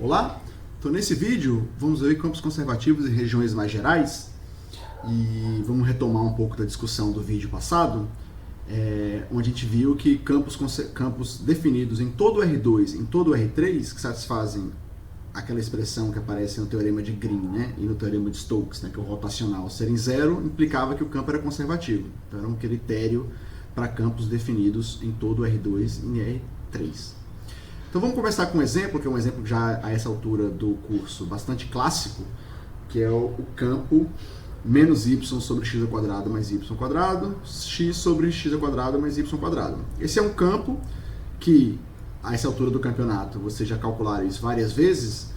Olá, então nesse vídeo vamos ver campos conservativos em regiões mais gerais e vamos retomar um pouco da discussão do vídeo passado, onde a gente viu que campos definidos em todo o R2 e em todo o R3, que satisfazem aquela expressão que aparece no teorema de Green, né, e no teorema de Stokes, né, que é o rotacional, serem zero, implicava que o campo era conservativo. Então era um critério para campos definidos em todo o R2 e em R3. Então vamos começar com um exemplo, que é um exemplo já a essa altura do curso bastante clássico, que é o campo menos y sobre x ao quadrado mais y quadrado, x sobre x ao quadrado mais y quadrado. Esse é um campo que, a essa altura do campeonato, você já calcularam isso várias vezes,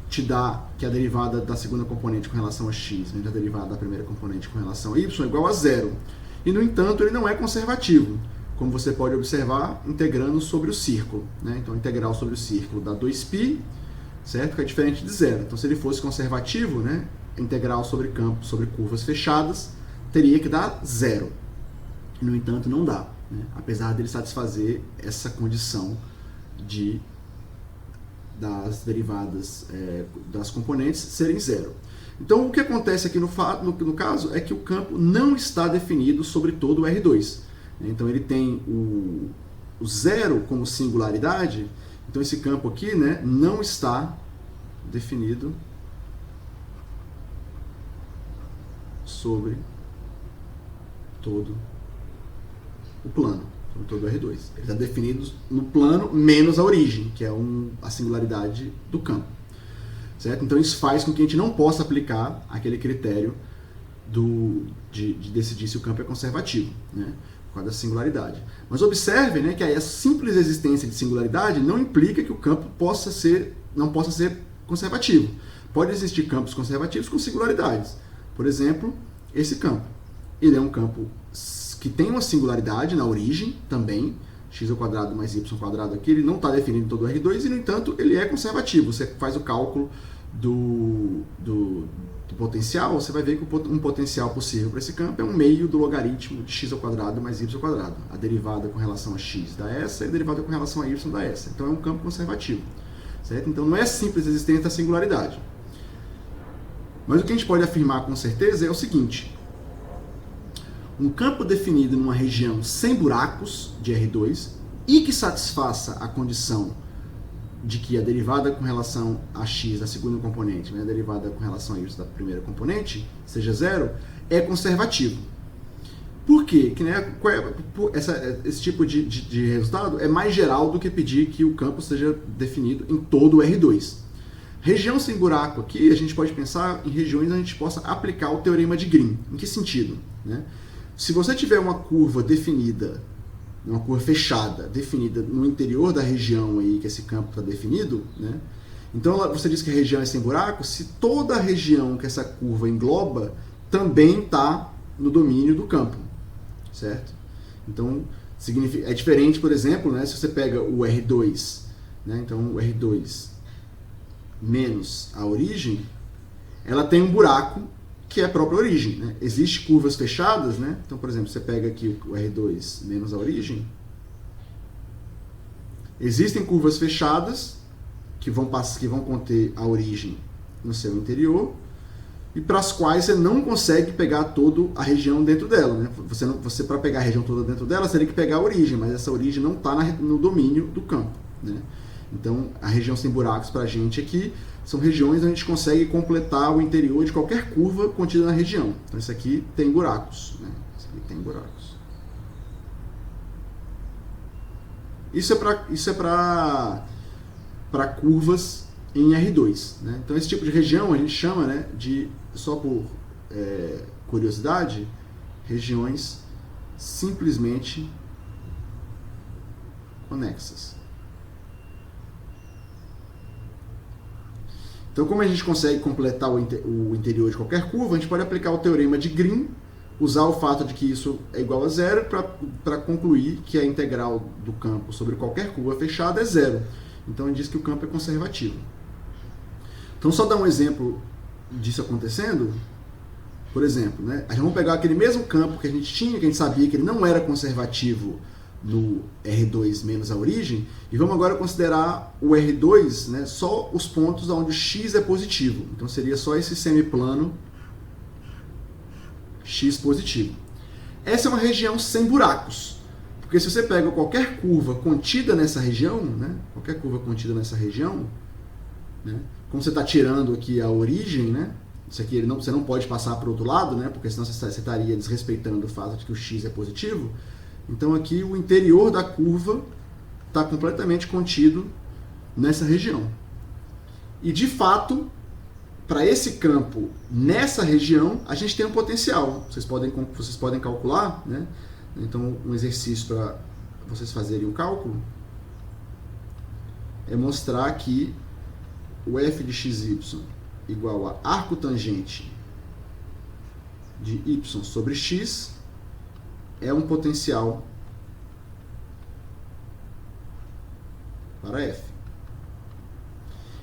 te dá que a derivada da segunda componente com relação a x menos a derivada da primeira componente com relação a y é igual a zero. E, no entanto, ele não é conservativo, como você pode observar, integrando sobre o círculo, né? Então, a integral sobre o círculo dá 2π, certo? Que é diferente de zero. Então, se ele fosse conservativo, né, integral sobre campo, sobre curvas fechadas, teria que dar zero. No entanto, não dá, né? Apesar dele satisfazer essa condição das derivadas das componentes serem zero. Então, o que acontece aqui no caso é que o campo não está definido sobre todo o R2. Então ele tem o zero como singularidade, então esse campo aqui, né, não está definido sobre todo o plano, sobre todo o R2. Ele está definido no plano menos a origem, que é a singularidade do campo. Certo? Então isso faz com que a gente não possa aplicar aquele critério de decidir se o campo é conservativo, né, por causa da singularidade. Mas observe, né, que a simples existência de singularidade não implica que o campo não possa ser conservativo. Pode existir campos conservativos com singularidades. Por exemplo, esse campo. Ele é um campo que tem uma singularidade na origem também, x ao quadrado mais y quadrado aqui, ele não está definido em todo o R2 e, no entanto, ele é conservativo. Você faz o cálculo do potencial, você vai ver que um potencial possível para esse campo é um meio do logaritmo de x ao quadrado mais y ao quadrado. A derivada com relação a x dá essa e a derivada com relação a y dá essa. Então é um campo conservativo. Certo? Então não é simples a existência da singularidade. Mas o que a gente pode afirmar com certeza é o seguinte: um campo definido numa região sem buracos de R2 e que satisfaça a condição de que a derivada com relação a x da segunda componente, né, a derivada com relação a y da primeira componente, seja zero, é conservativo. Por quê? Esse tipo de resultado é mais geral do que pedir que o campo seja definido em todo o R2. Região sem buraco aqui, a gente pode pensar em regiões onde a gente possa aplicar o teorema de Green. Em que sentido? Né? Se você tiver uma curva definida, uma curva fechada, definida no interior da região aí que esse campo está definido, né? Então você diz que a região é sem buraco, se toda a região que essa curva engloba também está no domínio do campo, certo? Então é diferente, por exemplo, né, se você pega o R2, né, então o R2 menos a origem, ela tem um buraco que é a própria origem, né? Existem curvas fechadas, né? Então, por exemplo, você pega aqui o R2 menos a origem. Existem curvas fechadas que vão conter a origem no seu interior e para as quais você não consegue pegar toda a região dentro dela, né? Você para pegar a região toda dentro dela, você teria que pegar a origem, mas essa origem não está no domínio do campo, né? Então, a região sem buracos para a gente aqui são regiões onde a gente consegue completar o interior de qualquer curva contida na região. Então, isso aqui tem buracos, né? Isso aqui tem buracos. Isso é para curvas em R2, né? Então, esse tipo de região a gente chama, né, de, só por curiosidade, regiões simplesmente conexas. Então, como a gente consegue completar o interior de qualquer curva, a gente pode aplicar o teorema de Green, usar o fato de que isso é igual a zero para concluir que a integral do campo sobre qualquer curva fechada é zero. Então, ele diz que o campo é conservativo. Então, só dar um exemplo disso acontecendo. Por exemplo, né, a gente vai pegar aquele mesmo campo que a gente tinha, que a gente sabia que ele não era conservativo no R2 menos a origem, e vamos agora considerar o R2, né, só os pontos onde o x é positivo. Então seria só esse semiplano x positivo. Essa é uma região sem buracos, porque se você pega qualquer curva contida nessa região, né, né, como você está tirando aqui a origem, né, isso aqui você não pode passar para o outro lado, né, porque senão você estaria desrespeitando o fato de que o x é positivo. Então aqui o interior da curva está completamente contido nessa região. E de fato, para esse campo, nessa região, a gente tem um potencial. Vocês podem calcular, né? Então um exercício para vocês fazerem o cálculo é mostrar que o f de xy igual a arco tangente de y sobre x é um potencial para f.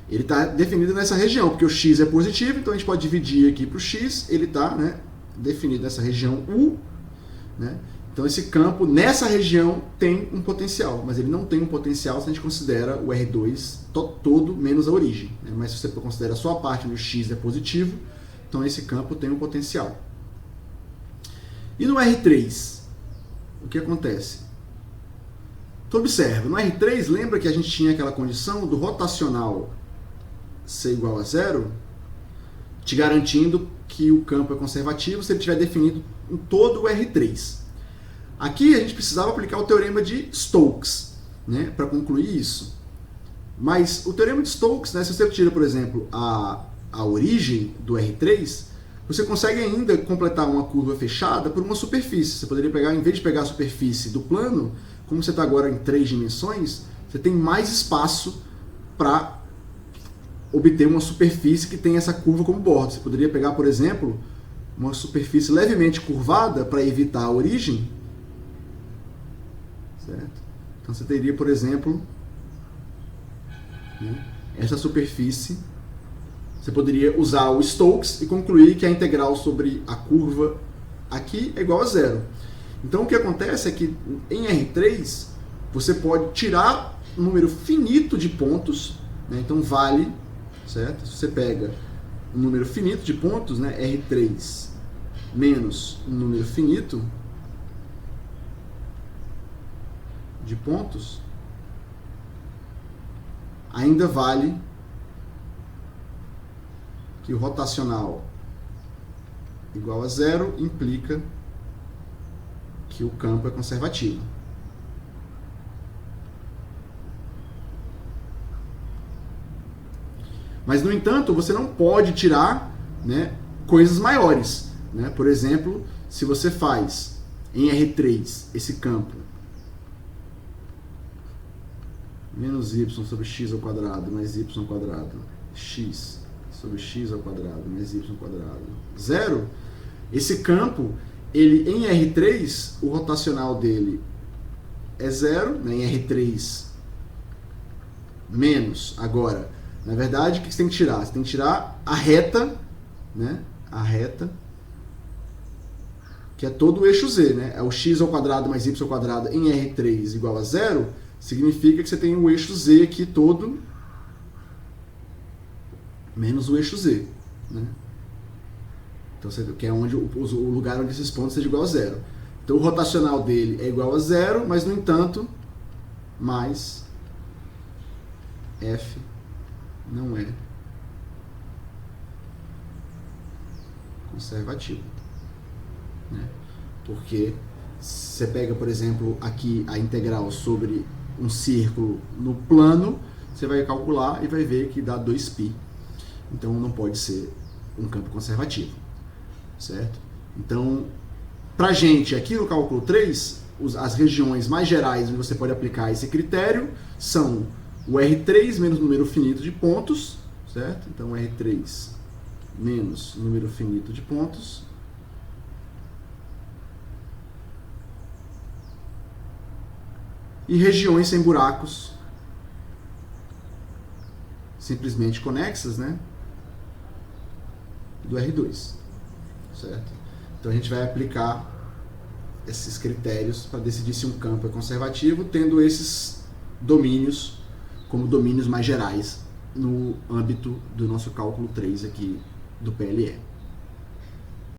Ele está definido nessa região, porque o x é positivo, então a gente pode dividir aqui para o x, ele está, né, definido nessa região U. Né? Então esse campo, nessa região, tem um potencial, mas ele não tem um potencial se a gente considera o R2 todo menos a origem. Né? Mas se você considera só a parte onde o x é positivo, então esse campo tem um potencial. E no R3? O que acontece? Tu observa, no R3, lembra que a gente tinha aquela condição do rotacional ser igual a zero, te garantindo que o campo é conservativo se ele tiver definido em todo o R3. Aqui a gente precisava aplicar o teorema de Stokes, né, para concluir isso. Mas o teorema de Stokes, né, se você tira, por exemplo, a origem do R3, você consegue ainda completar uma curva fechada por uma superfície. Você poderia pegar, em vez de pegar a superfície do plano, como você está agora em 3 dimensões, você tem mais espaço para obter uma superfície que tem essa curva como borda. Você poderia pegar, por exemplo, uma superfície levemente curvada para evitar a origem. Certo? Então você teria, por exemplo, né, essa superfície. Você poderia usar o Stokes e concluir que a integral sobre a curva aqui é igual a zero. Então o que acontece é que em R3 você pode tirar um número finito de pontos, né? Então vale, certo? Se você pega um número finito de pontos, né? R3 menos um número finito de pontos, ainda vale que o rotacional igual a zero implica que o campo é conservativo. Mas, no entanto, você não pode tirar, né, coisas maiores. Né? Por exemplo, se você faz em R3 esse campo menos y sobre x ao quadrado mais y ao quadrado, x sobre x ao quadrado mais y ao quadrado, zero, esse campo, ele em R3, o rotacional dele é zero, né, em R3 menos, agora, na verdade, o que você tem que tirar? Você tem que tirar a reta, né, a reta, que é todo o eixo z, né, é o x ao quadrado mais y ao quadrado em R3 igual a zero, significa que você tem o eixo z aqui todo menos o eixo z, né? Então, que é onde o lugar onde esses pontos seja igual a zero. Então o rotacional dele é igual a zero, mas no entanto, mais f não é conservativo, né? Porque você pega, por exemplo, aqui a integral sobre um círculo no plano, você vai calcular e vai ver que dá 2π. Então não pode ser um campo conservativo, certo? Então, pra gente, aqui no cálculo 3, as regiões mais gerais onde você pode aplicar esse critério são o R3 menos número finito de pontos, certo? Então R3 menos número finito de pontos, e regiões sem buracos simplesmente conexas, né, do R2, certo? Então a gente vai aplicar esses critérios para decidir se um campo é conservativo, tendo esses domínios como domínios mais gerais no âmbito do nosso cálculo 3 aqui do PLE.